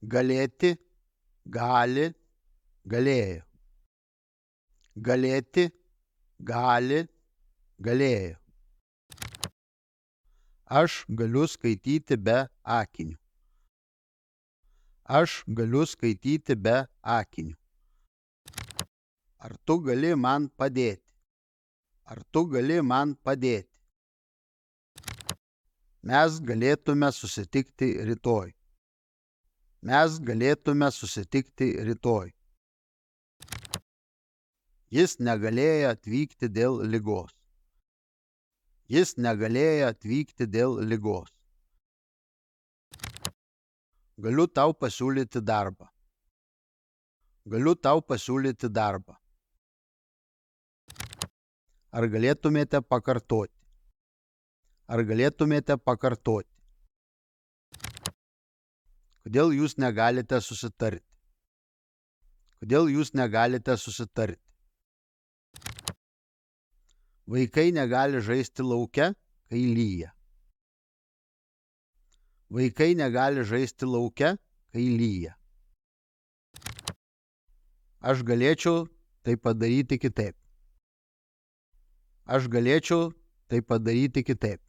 galėti, gali, galėjo. Galėti, gali, galėjo. Aš galiu skaityti be akinių. Aš galiu skaityti be akinių. Ar tu gali man padėti? Ar tu gali man padėti? Mes galėtume susitikti rytoj. Mes galėtume susitikti rytoj. Jis negalėjo atvykti dėl ligos. Jis negalėjo atvykti dėl ligos. Galiu tau pasiūlyti darbą. Galiu tau pasiūlyti darbą. Ar galėtumėte pakartoti? Ar galėtumėte pakartoti? Kodėl jūs negalite susitarti? Kodėl jūs negalite susitarti? Vaikai negali žaisti lauke, kai lyja. Vaikai negali žaisti lauke, kai lyja. Aš galėčiau tai padaryti kitaip. Aš galėčiau tai padaryti kitaip.